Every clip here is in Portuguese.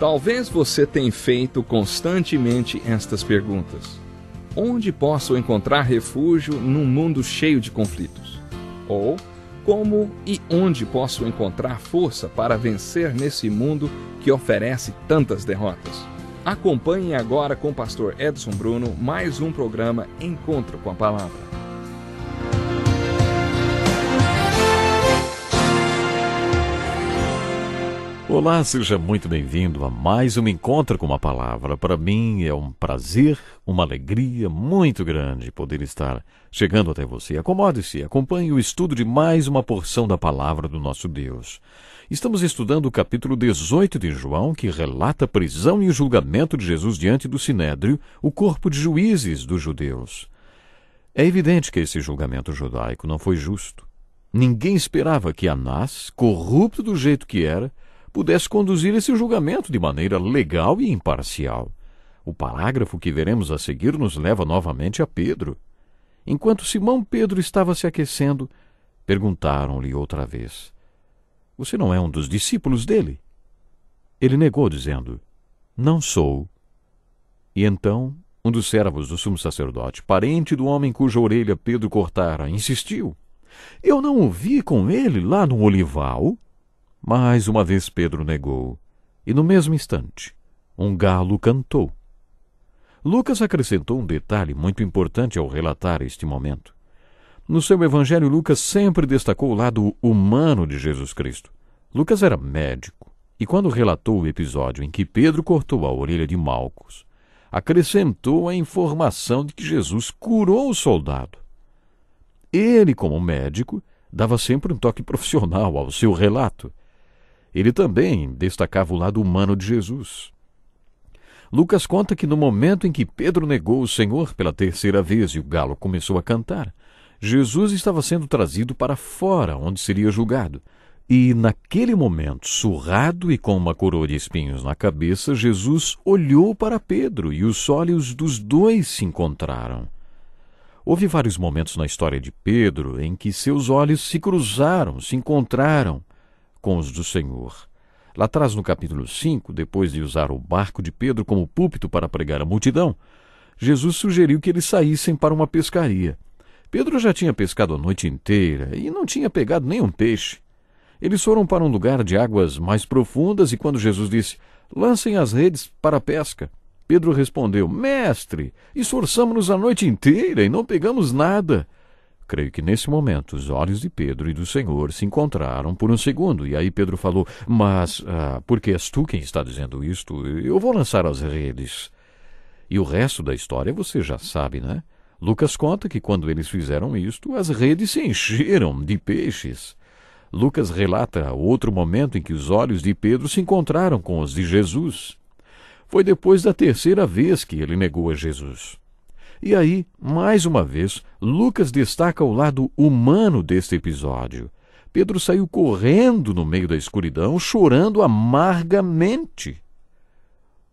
Talvez você tenha feito constantemente estas perguntas. Onde posso encontrar refúgio num mundo cheio de conflitos? Ou como e onde posso encontrar força para vencer nesse mundo que oferece tantas derrotas? Acompanhe agora com o pastor Edson Bruno mais um programa Encontro com a Palavra. Olá, seja muito bem-vindo a mais um Encontro com a Palavra. Para mim é um prazer, uma alegria muito grande poder estar chegando até você. Acomode-se, acompanhe o estudo de mais uma porção da Palavra do nosso Deus. Estamos estudando o capítulo 18 de João, que relata a prisão e o julgamento de Jesus diante do Sinédrio, o corpo de juízes dos judeus. É evidente que esse julgamento judaico não foi justo. Ninguém esperava que Anás, corrupto do jeito que era, pudesse conduzir esse julgamento de maneira legal e imparcial. O parágrafo que veremos a seguir nos leva novamente a Pedro. Enquanto Simão Pedro estava se aquecendo, perguntaram-lhe outra vez: "Você não é um dos discípulos dele?" Ele negou, dizendo: "Não sou." E então, um dos servos do sumo sacerdote, parente do homem cuja orelha Pedro cortara, insistiu: "Eu não o vi com ele lá no olival." Mais uma vez Pedro negou, e no mesmo instante, um galo cantou. Lucas acrescentou um detalhe muito importante ao relatar este momento. No seu evangelho, Lucas sempre destacou o lado humano de Jesus Cristo. Lucas era médico, e quando relatou o episódio em que Pedro cortou a orelha de Malcos, acrescentou a informação de que Jesus curou o soldado. Ele, como médico, dava sempre um toque profissional ao seu relato. Ele também destacava o lado humano de Jesus. Lucas conta que no momento em que Pedro negou o Senhor pela terceira vez e o galo começou a cantar, Jesus estava sendo trazido para fora, onde seria julgado. E naquele momento, surrado e com uma coroa de espinhos na cabeça, Jesus olhou para Pedro e os olhos dos dois se encontraram. Houve vários momentos na história de Pedro em que seus olhos se cruzaram, se encontraram com os do Senhor. Lá atrás, no capítulo 5, depois de usar o barco de Pedro como púlpito para pregar a multidão, Jesus sugeriu que eles saíssem para uma pescaria. Pedro já tinha pescado a noite inteira e não tinha pegado nenhum peixe. Eles foram para um lugar de águas mais profundas e quando Jesus disse: "Lancem as redes para a pesca", Pedro respondeu: "Mestre, esforçamo-nos a noite inteira e não pegamos nada." Creio que nesse momento os olhos de Pedro e do Senhor se encontraram por um segundo. E aí Pedro falou: "Mas, porque és tu quem está dizendo isto, eu vou lançar as redes." E o resto da história você já sabe, né? Lucas conta que quando eles fizeram isto, as redes se encheram de peixes. Lucas relata outro momento em que os olhos de Pedro se encontraram com os de Jesus. Foi depois da terceira vez que ele negou a Jesus. E aí, mais uma vez, Lucas destaca o lado humano deste episódio. Pedro saiu correndo no meio da escuridão, chorando amargamente.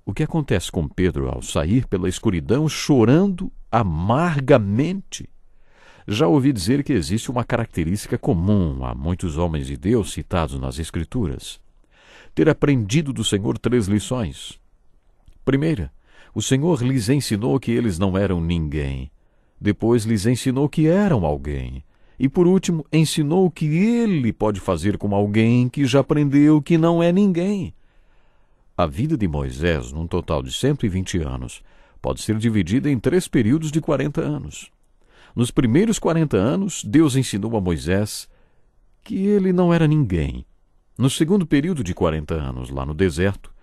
O que acontece com Pedro ao sair pela escuridão chorando amargamente? Já ouvi dizer que existe uma característica comum a muitos homens de Deus citados nas Escrituras: ter aprendido do Senhor 3 lições. Primeira, o Senhor lhes ensinou que eles não eram ninguém. Depois lhes ensinou que eram alguém. E por último, ensinou o que ele pode fazer com alguém que já aprendeu que não é ninguém. A vida de Moisés, num total de 120 anos, pode ser dividida em 3 períodos de 40 anos. Nos primeiros 40 anos, Deus ensinou a Moisés que ele não era ninguém. No segundo período de 40 anos, lá no deserto,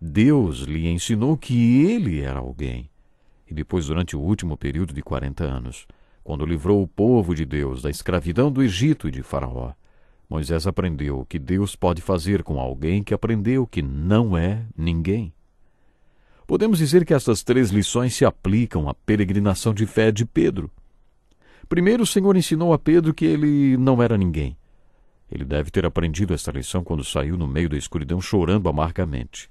Deus lhe ensinou que ele era alguém. E depois, durante o último período de 40 anos, quando livrou o povo de Deus da escravidão do Egito e de Faraó, Moisés aprendeu o que Deus pode fazer com alguém que aprendeu que não é ninguém. Podemos dizer que estas 3 lições se aplicam à peregrinação de fé de Pedro. Primeiro, o Senhor ensinou a Pedro que ele não era ninguém. Ele deve ter aprendido esta lição quando saiu no meio da escuridão chorando amargamente.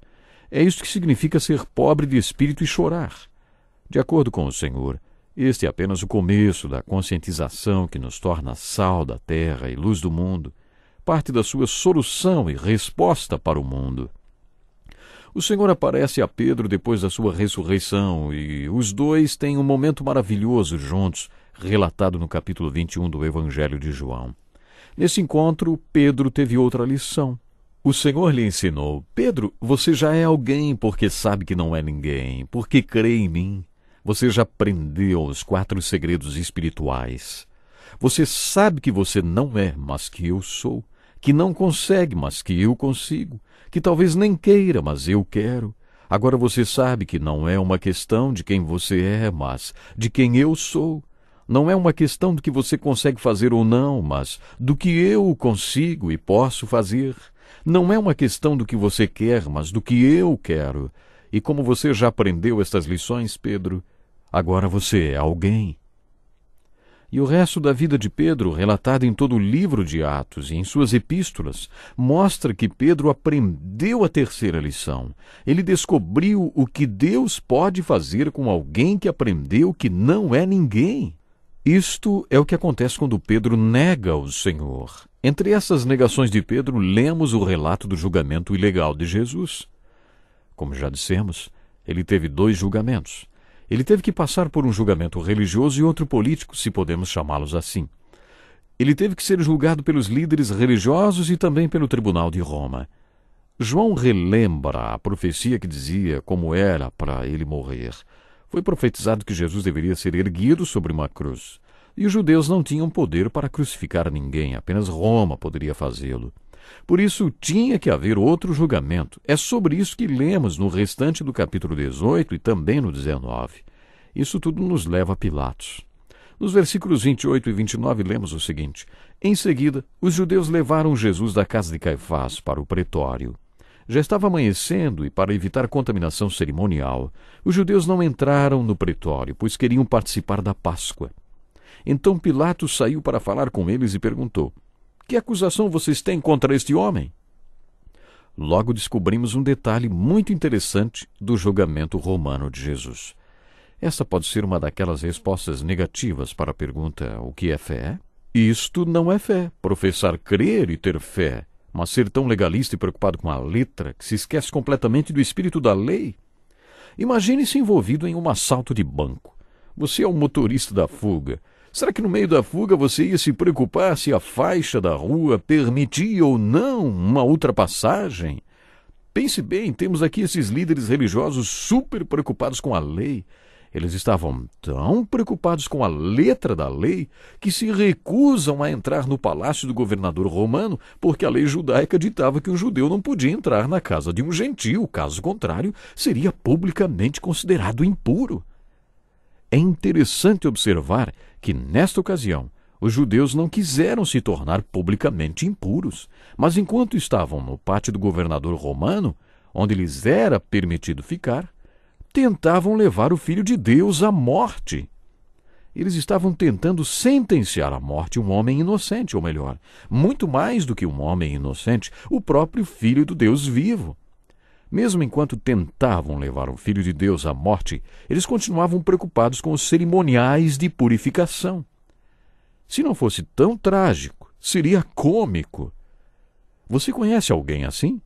É isso que significa ser pobre de espírito e chorar. De acordo com o Senhor, este é apenas o começo da conscientização que nos torna sal da terra e luz do mundo, parte da sua solução e resposta para o mundo. O Senhor aparece a Pedro depois da sua ressurreição e os dois têm um momento maravilhoso juntos, relatado no capítulo 21 do Evangelho de João. Nesse encontro, Pedro teve outra lição. O Senhor lhe ensinou: Pedro, você já é alguém porque sabe que não é ninguém, porque crê em mim. Você já aprendeu os 4 segredos espirituais. Você sabe que você não é, mas que eu sou. Que não consegue, mas que eu consigo. Que talvez nem queira, mas eu quero. Agora você sabe que não é uma questão de quem você é, mas de quem eu sou. Não é uma questão do que você consegue fazer ou não, mas do que eu consigo e posso fazer. Não é uma questão do que você quer, mas do que eu quero. E como você já aprendeu estas lições, Pedro, agora você é alguém. E o resto da vida de Pedro, relatado em todo o livro de Atos e em suas epístolas, mostra que Pedro aprendeu a terceira lição. Ele descobriu o que Deus pode fazer com alguém que aprendeu que não é ninguém. Isto é o que acontece quando Pedro nega o Senhor. Entre essas negações de Pedro, lemos o relato do julgamento ilegal de Jesus. Como já dissemos, ele teve 2 julgamentos. Ele teve que passar por um julgamento religioso e outro político, se podemos chamá-los assim. Ele teve que ser julgado pelos líderes religiosos e também pelo tribunal de Roma. João relembra a profecia que dizia como era para ele morrer. Foi profetizado que Jesus deveria ser erguido sobre uma cruz. E os judeus não tinham poder para crucificar ninguém, apenas Roma poderia fazê-lo. Por isso, tinha que haver outro julgamento. É sobre isso que lemos no restante do capítulo 18 e também no 19. Isso tudo nos leva a Pilatos. Nos versículos 28 e 29 lemos o seguinte: Em seguida, os judeus levaram Jesus da casa de Caifás para o pretório. Já estava amanhecendo e, para evitar contaminação cerimonial, os judeus não entraram no pretório, pois queriam participar da Páscoa. Então Pilatos saiu para falar com eles e perguntou: Que acusação vocês têm contra este homem? Logo descobrimos um detalhe muito interessante do julgamento romano de Jesus. Essa pode ser uma daquelas respostas negativas para a pergunta: o que é fé? Isto não é fé, professar crer e ter fé, mas ser tão legalista e preocupado com a letra que se esquece completamente do espírito da lei. Imagine-se envolvido em um assalto de banco. Você é o motorista da fuga. Será que no meio da fuga você ia se preocupar se a faixa da rua permitia ou não uma ultrapassagem? Pense bem, temos aqui esses líderes religiosos super preocupados com a lei. Eles estavam tão preocupados com a letra da lei que se recusam a entrar no palácio do governador romano porque a lei judaica ditava que um judeu não podia entrar na casa de um gentio, caso contrário, seria publicamente considerado impuro. É interessante observar que, nesta ocasião, os judeus não quiseram se tornar publicamente impuros, mas enquanto estavam no pátio do governador romano, onde lhes era permitido ficar, tentavam levar o Filho de Deus à morte. Eles estavam tentando sentenciar à morte um homem inocente, ou melhor, muito mais do que um homem inocente, o próprio Filho do Deus vivo. Mesmo enquanto tentavam levar o Filho de Deus à morte, eles continuavam preocupados com os cerimoniais de purificação. Se não fosse tão trágico, seria cômico. Você conhece alguém assim?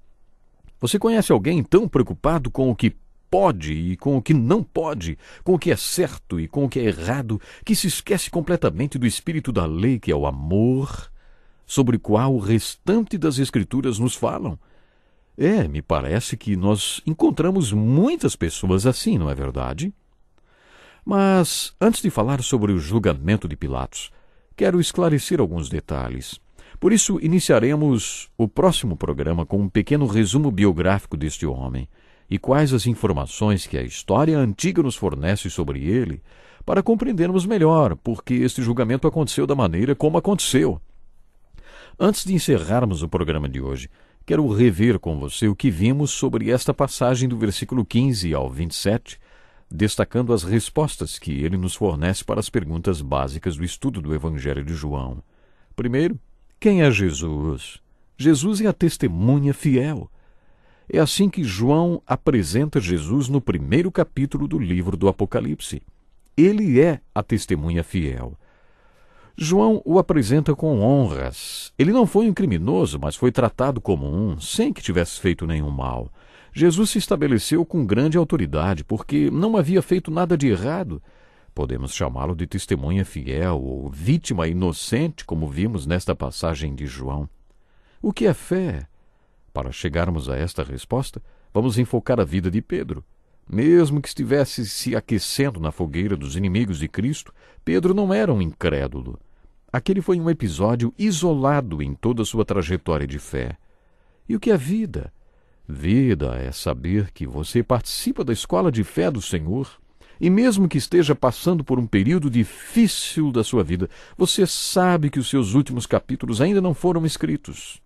Você conhece alguém tão preocupado com o que pode e com o que não pode, com o que é certo e com o que é errado, que se esquece completamente do espírito da lei, que é o amor, sobre o qual o restante das Escrituras nos falam? Me parece que nós encontramos muitas pessoas assim, não é verdade? Mas, antes de falar sobre o julgamento de Pilatos, quero esclarecer alguns detalhes. Por isso, iniciaremos o próximo programa com um pequeno resumo biográfico deste homem e quais as informações que a história antiga nos fornece sobre ele, para compreendermos melhor por que este julgamento aconteceu da maneira como aconteceu. Antes de encerrarmos o programa de hoje, quero rever com você o que vimos sobre esta passagem do versículo 15 ao 27, destacando as respostas que ele nos fornece para as perguntas básicas do estudo do Evangelho de João. Primeiro, quem é Jesus? Jesus é a testemunha fiel. É assim que João apresenta Jesus no primeiro capítulo do livro do Apocalipse. Ele é a testemunha fiel. João o apresenta com honras. Ele não foi um criminoso, mas foi tratado como um, sem que tivesse feito nenhum mal. Jesus se estabeleceu com grande autoridade, porque não havia feito nada de errado. Podemos chamá-lo de testemunha fiel ou vítima inocente, como vimos nesta passagem de João. O que é fé? Para chegarmos a esta resposta, vamos enfocar a vida de Pedro. Mesmo que estivesse se aquecendo na fogueira dos inimigos de Cristo, Pedro não era um incrédulo. Aquele foi um episódio isolado em toda a sua trajetória de fé. E o que é vida? Vida é saber que você participa da escola de fé do Senhor, e mesmo que esteja passando por um período difícil da sua vida, você sabe que os seus últimos capítulos ainda não foram escritos.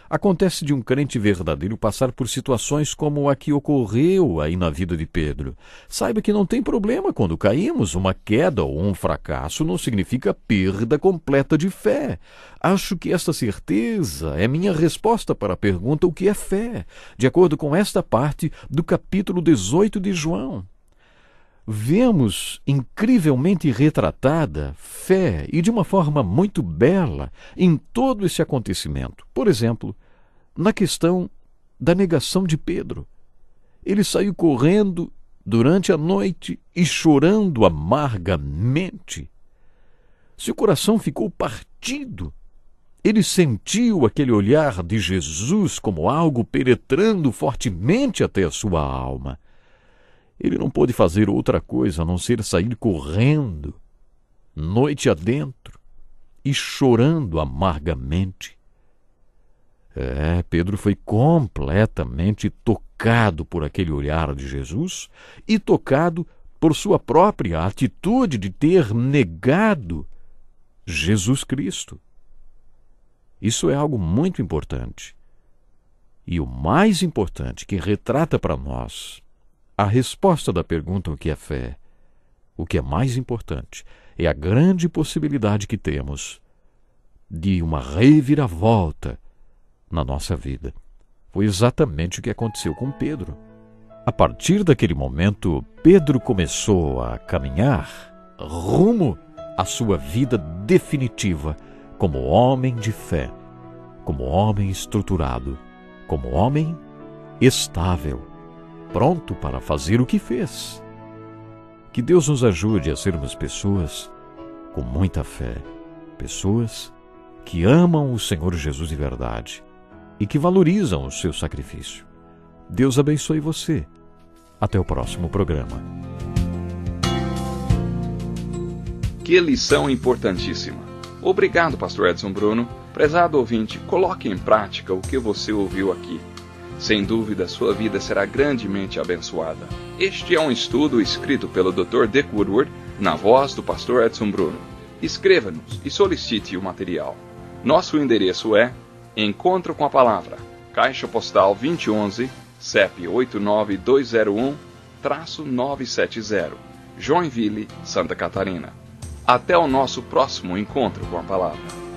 Acontece de um crente verdadeiro passar por situações como a que ocorreu aí na vida de Pedro. Saiba que não tem problema quando caímos. Uma queda ou um fracasso não significa perda completa de fé. Acho que esta certeza é minha resposta para a pergunta o que é fé, de acordo com esta parte do capítulo 18 de João. Vemos incrivelmente retratada fé, e de uma forma muito bela, em todo esse acontecimento. Por exemplo, na questão da negação de Pedro. Ele saiu correndo durante a noite e chorando amargamente. Seu coração ficou partido. Ele sentiu aquele olhar de Jesus como algo penetrando fortemente até a sua alma. Ele não pôde fazer outra coisa a não ser sair correndo, noite adentro, e chorando amargamente. Pedro foi completamente tocado por aquele olhar de Jesus e tocado por sua própria atitude de ter negado Jesus Cristo. Isso é algo muito importante. E o mais importante, que retrata para nós a resposta da pergunta o que é fé, o que é mais importante, é a grande possibilidade que temos de uma reviravolta na nossa vida. Foi exatamente o que aconteceu com Pedro. A partir daquele momento, Pedro começou a caminhar rumo à sua vida definitiva como homem de fé, como homem estruturado, como homem estável, pronto para fazer o que fez. Que Deus nos ajude a sermos pessoas com muita fé, pessoas que amam o Senhor Jesus de verdade e que valorizam o seu sacrifício. Deus abençoe você. Até o próximo programa. Que lição importantíssima. Obrigado, Pastor Edson Bruno. Prezado ouvinte, coloque em prática o que você ouviu aqui. Sem dúvida, sua vida será grandemente abençoada. Este é um estudo escrito pelo Dr. Dick Woodward, na voz do Pastor Edson Bruno. Escreva-nos e solicite o material. Nosso endereço é Encontro com a Palavra, Caixa Postal 2011, CEP 89201-970, Joinville, Santa Catarina. Até o nosso próximo Encontro com a Palavra.